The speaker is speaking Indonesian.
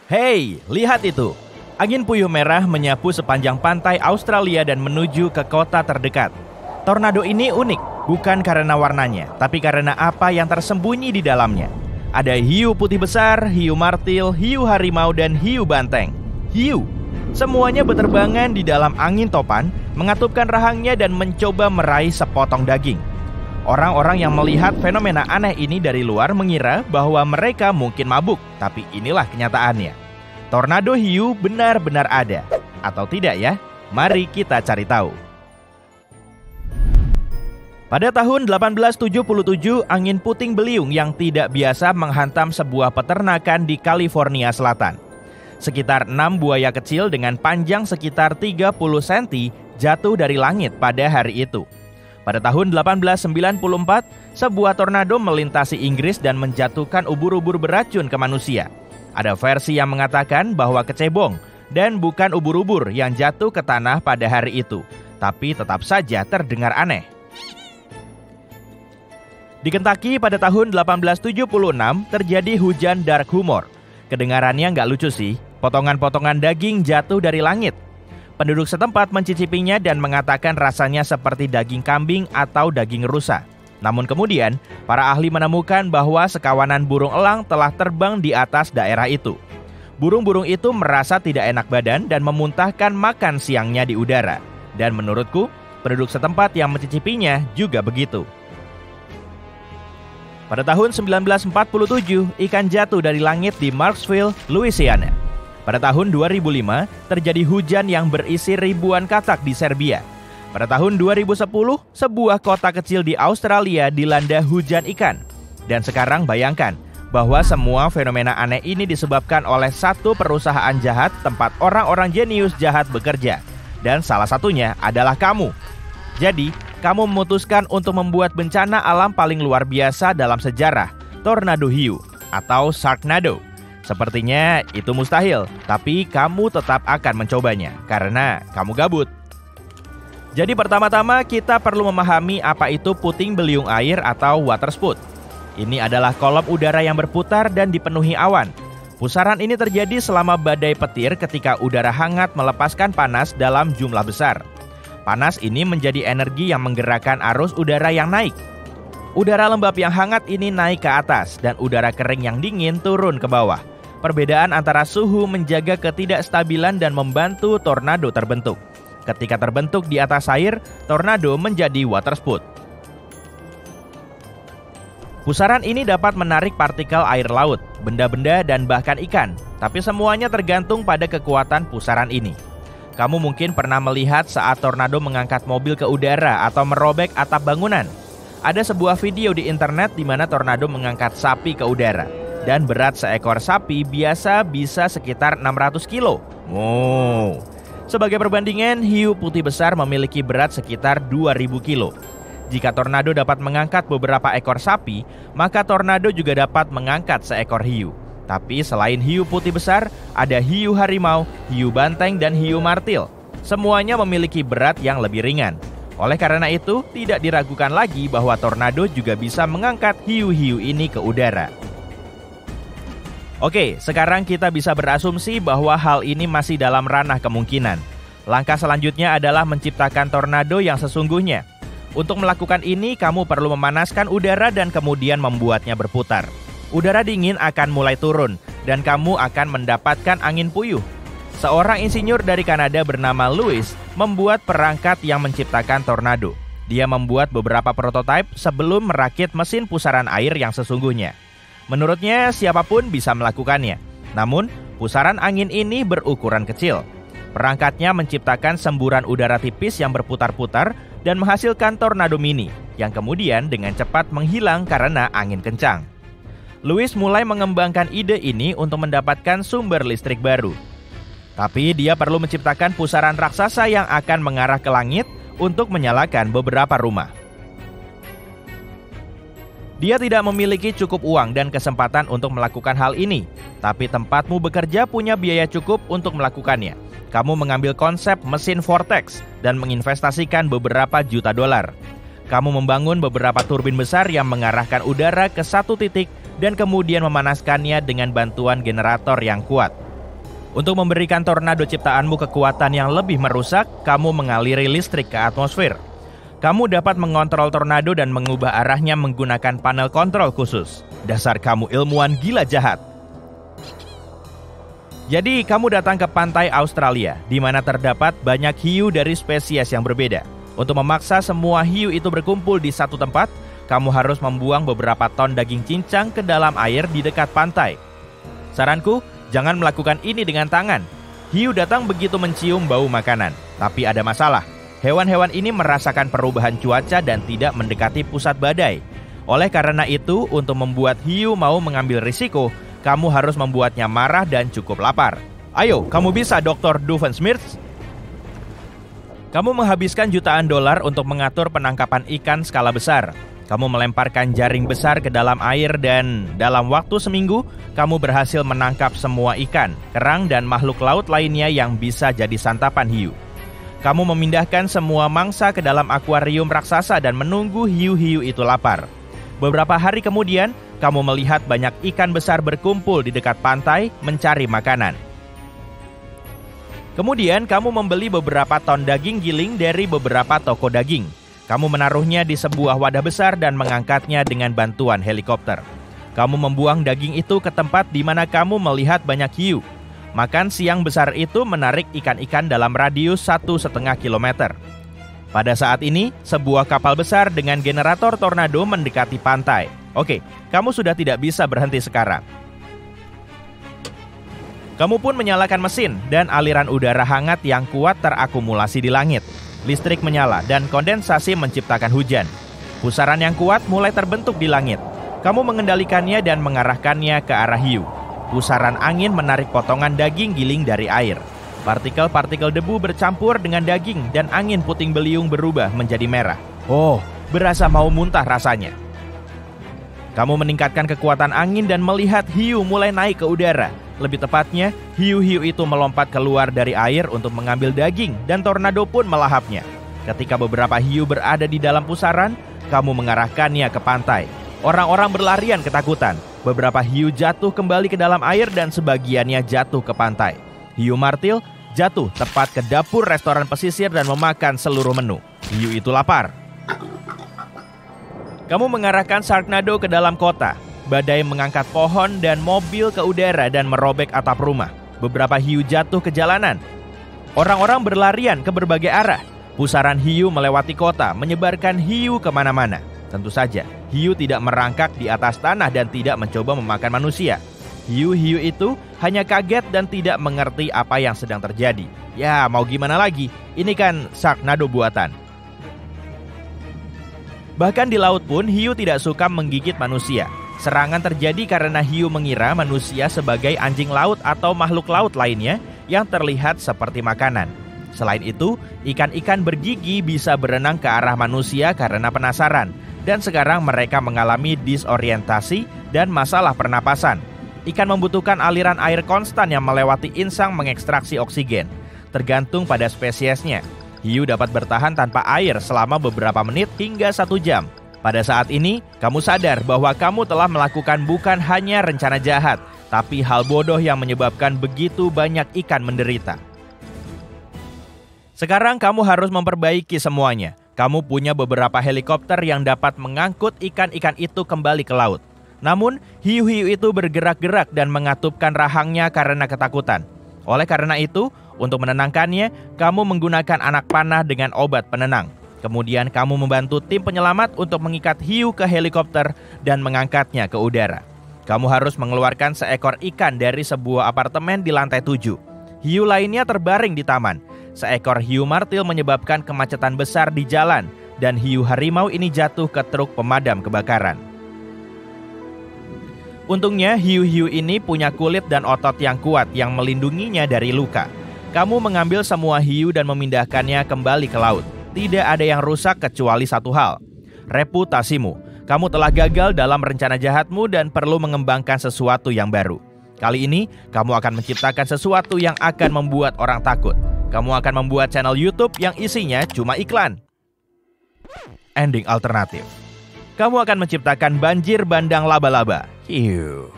Hei, lihat itu. Angin puyuh merah menyapu sepanjang pantai Australia dan menuju ke kota terdekat. Tornado ini unik, bukan karena warnanya, tapi karena apa yang tersembunyi di dalamnya. Ada hiu putih besar, hiu martil, hiu harimau, dan hiu banteng. Hiu. Semuanya berterbangan di dalam angin topan, mengatupkan rahangnya dan mencoba meraih sepotong daging. Orang-orang yang melihat fenomena aneh ini dari luar mengira bahwa mereka mungkin mabuk, tapi inilah kenyataannya. Tornado hiu benar-benar ada. Atau tidak ya? Mari kita cari tahu. Pada tahun 1877, angin puting beliung yang tidak biasa menghantam sebuah peternakan di California Selatan. Sekitar 6 buaya kecil dengan panjang sekitar 30 cm jatuh dari langit pada hari itu. Pada tahun 1894, sebuah tornado melintasi Inggris dan menjatuhkan ubur-ubur beracun ke manusia. Ada versi yang mengatakan bahwa kecebong dan bukan ubur-ubur yang jatuh ke tanah pada hari itu, tapi tetap saja terdengar aneh. Di Kentucky pada tahun 1876 terjadi hujan dark humor. Kedengarannya nggak lucu sih, potongan-potongan daging jatuh dari langit. Penduduk setempat mencicipinya dan mengatakan rasanya seperti daging kambing atau daging rusa. Namun kemudian, para ahli menemukan bahwa sekawanan burung elang telah terbang di atas daerah itu. Burung-burung itu merasa tidak enak badan dan memuntahkan makan siangnya di udara. Dan menurutku, penduduk setempat yang mencicipinya juga begitu. Pada tahun 1947, ikan jatuh dari langit di Marksville, Louisiana. Pada tahun 2005, terjadi hujan yang berisi ribuan katak di Serbia. Pada tahun 2010, sebuah kota kecil di Australia dilanda hujan ikan. Dan sekarang bayangkan bahwa semua fenomena aneh ini disebabkan oleh satu perusahaan jahat tempat orang-orang jenius jahat bekerja. Dan salah satunya adalah kamu. Jadi, kamu memutuskan untuk membuat bencana alam paling luar biasa dalam sejarah, tornado hiu atau Sharknado. Sepertinya itu mustahil, tapi kamu tetap akan mencobanya karena kamu gabut. Jadi pertama-tama kita perlu memahami apa itu puting beliung air atau water spout. Ini adalah kolom udara yang berputar dan dipenuhi awan. Pusaran ini terjadi selama badai petir ketika udara hangat melepaskan panas dalam jumlah besar. Panas ini menjadi energi yang menggerakkan arus udara yang naik. Udara lembab yang hangat ini naik ke atas dan udara kering yang dingin turun ke bawah. Perbedaan antara suhu menjaga ketidakstabilan dan membantu tornado terbentuk. Ketika terbentuk di atas air, tornado menjadi water spout. Pusaran ini dapat menarik partikel air laut, benda-benda, dan bahkan ikan. Tapi semuanya tergantung pada kekuatan pusaran ini. Kamu mungkin pernah melihat saat tornado mengangkat mobil ke udara atau merobek atap bangunan. Ada sebuah video di internet di mana tornado mengangkat sapi ke udara. Dan berat seekor sapi biasa bisa sekitar 600 kilo. Wow. Sebagai perbandingan, hiu putih besar memiliki berat sekitar 2000 kilo. Jika tornado dapat mengangkat beberapa ekor sapi, maka tornado juga dapat mengangkat seekor hiu. Tapi selain hiu putih besar, ada hiu harimau, hiu banteng, dan hiu martil. Semuanya memiliki berat yang lebih ringan. Oleh karena itu, tidak diragukan lagi bahwa tornado juga bisa mengangkat hiu-hiu ini ke udara. Oke, sekarang kita bisa berasumsi bahwa hal ini masih dalam ranah kemungkinan. Langkah selanjutnya adalah menciptakan tornado yang sesungguhnya. Untuk melakukan ini, kamu perlu memanaskan udara dan kemudian membuatnya berputar. Udara dingin akan mulai turun, dan kamu akan mendapatkan angin puyuh. Seorang insinyur dari Kanada bernama Louis membuat perangkat yang menciptakan tornado. Dia membuat beberapa prototipe sebelum merakit mesin pusaran air yang sesungguhnya. Menurutnya, siapapun bisa melakukannya. Namun, pusaran angin ini berukuran kecil. Perangkatnya menciptakan semburan udara tipis yang berputar-putar dan menghasilkan tornado mini, yang kemudian dengan cepat menghilang karena angin kencang. Louis mulai mengembangkan ide ini untuk mendapatkan sumber listrik baru. Tapi dia perlu menciptakan pusaran raksasa yang akan mengarah ke langit untuk menyalakan beberapa rumah. Dia tidak memiliki cukup uang dan kesempatan untuk melakukan hal ini, tapi tempatmu bekerja punya biaya cukup untuk melakukannya. Kamu mengambil konsep mesin vortex dan menginvestasikan beberapa juta dolar. Kamu membangun beberapa turbin besar yang mengarahkan udara ke satu titik dan kemudian memanaskannya dengan bantuan generator yang kuat. Untuk memberikan tornado ciptaanmu kekuatan yang lebih merusak, kamu mengaliri listrik ke atmosfer. Kamu dapat mengontrol tornado dan mengubah arahnya menggunakan panel kontrol khusus. Dasar kamu ilmuwan gila jahat. Jadi, kamu datang ke pantai Australia, di mana terdapat banyak hiu dari spesies yang berbeda. Untuk memaksa semua hiu itu berkumpul di satu tempat, kamu harus membuang beberapa ton daging cincang ke dalam air di dekat pantai. Saranku, jangan melakukan ini dengan tangan. Hiu datang begitu mencium bau makanan. Tapi ada masalah. Hewan-hewan ini merasakan perubahan cuaca dan tidak mendekati pusat badai. Oleh karena itu, untuk membuat hiu mau mengambil risiko, kamu harus membuatnya marah dan cukup lapar. Ayo, kamu bisa, Dr. Doofenshmirtz. Kamu menghabiskan jutaan dolar untuk mengatur penangkapan ikan skala besar. Kamu melemparkan jaring besar ke dalam air dan dalam waktu seminggu, kamu berhasil menangkap semua ikan, kerang, dan makhluk laut lainnya yang bisa jadi santapan hiu. Kamu memindahkan semua mangsa ke dalam akuarium raksasa dan menunggu hiu-hiu itu lapar. Beberapa hari kemudian, kamu melihat banyak ikan besar berkumpul di dekat pantai mencari makanan. Kemudian, kamu membeli beberapa ton daging giling dari beberapa toko daging. Kamu menaruhnya di sebuah wadah besar dan mengangkatnya dengan bantuan helikopter. Kamu membuang daging itu ke tempat di mana kamu melihat banyak hiu. Makan siang besar itu menarik ikan-ikan dalam radius 1,5 kilometer. Pada saat ini, sebuah kapal besar dengan generator tornado mendekati pantai. Oke, kamu sudah tidak bisa berhenti sekarang. Kamu pun menyalakan mesin dan aliran udara hangat yang kuat terakumulasi di langit. Listrik menyala dan kondensasi menciptakan hujan. Pusaran yang kuat mulai terbentuk di langit. Kamu mengendalikannya dan mengarahkannya ke arah hiu. Pusaran angin menarik potongan daging giling dari air. Partikel-partikel debu bercampur dengan daging dan angin puting beliung berubah menjadi merah. Oh, berasa mau muntah rasanya. Kamu meningkatkan kekuatan angin dan melihat hiu mulai naik ke udara. Lebih tepatnya, hiu-hiu itu melompat keluar dari air untuk mengambil daging dan tornado pun melahapnya. Ketika beberapa hiu berada di dalam pusaran, kamu mengarahkannya ke pantai. Orang-orang berlarian ketakutan. Beberapa hiu jatuh kembali ke dalam air dan sebagiannya jatuh ke pantai. Hiu martil jatuh tepat ke dapur restoran pesisir dan memakan seluruh menu. Hiu itu lapar. Kamu mengarahkan Sharknado ke dalam kota. Badai mengangkat pohon dan mobil ke udara dan merobek atap rumah. Beberapa hiu jatuh ke jalanan. Orang-orang berlarian ke berbagai arah. Pusaran hiu melewati kota, menyebarkan hiu kemana-mana. Tentu saja, hiu tidak merangkak di atas tanah dan tidak mencoba memakan manusia. Hiu-hiu itu hanya kaget dan tidak mengerti apa yang sedang terjadi. Ya, mau gimana lagi? Ini kan Sharknado buatan. Bahkan di laut pun, hiu tidak suka menggigit manusia. Serangan terjadi karena hiu mengira manusia sebagai anjing laut atau makhluk laut lainnya yang terlihat seperti makanan. Selain itu, ikan-ikan bergigi bisa berenang ke arah manusia karena penasaran. Dan sekarang mereka mengalami disorientasi dan masalah pernapasan. Ikan membutuhkan aliran air konstan yang melewati insang mengekstraksi oksigen. Tergantung pada spesiesnya. Hiu dapat bertahan tanpa air selama beberapa menit hingga 1 jam. Pada saat ini, kamu sadar bahwa kamu telah melakukan bukan hanya rencana jahat, tapi hal bodoh yang menyebabkan begitu banyak ikan menderita. Sekarang kamu harus memperbaiki semuanya. Kamu punya beberapa helikopter yang dapat mengangkut ikan-ikan itu kembali ke laut. Namun, hiu-hiu itu bergerak-gerak dan mengatupkan rahangnya karena ketakutan. Oleh karena itu, untuk menenangkannya, kamu menggunakan anak panah dengan obat penenang. Kemudian kamu membantu tim penyelamat untuk mengikat hiu ke helikopter dan mengangkatnya ke udara. Kamu harus mengeluarkan seekor ikan dari sebuah apartemen di lantai 7. Hiu lainnya terbaring di taman. Seekor hiu martil menyebabkan kemacetan besar di jalan dan hiu harimau ini jatuh ke truk pemadam kebakaran. Untungnya hiu-hiu ini punya kulit dan otot yang kuat yang melindunginya dari luka. Kamu mengambil semua hiu dan memindahkannya kembali ke laut. Tidak ada yang rusak kecuali satu hal, reputasimu. Kamu telah gagal dalam rencana jahatmu dan perlu mengembangkan sesuatu yang baru. Kali ini, kamu akan menciptakan sesuatu yang akan membuat orang takut. Kamu akan membuat channel YouTube yang isinya cuma iklan. Ending alternatif. Kamu akan menciptakan banjir bandang laba-laba. Hiu.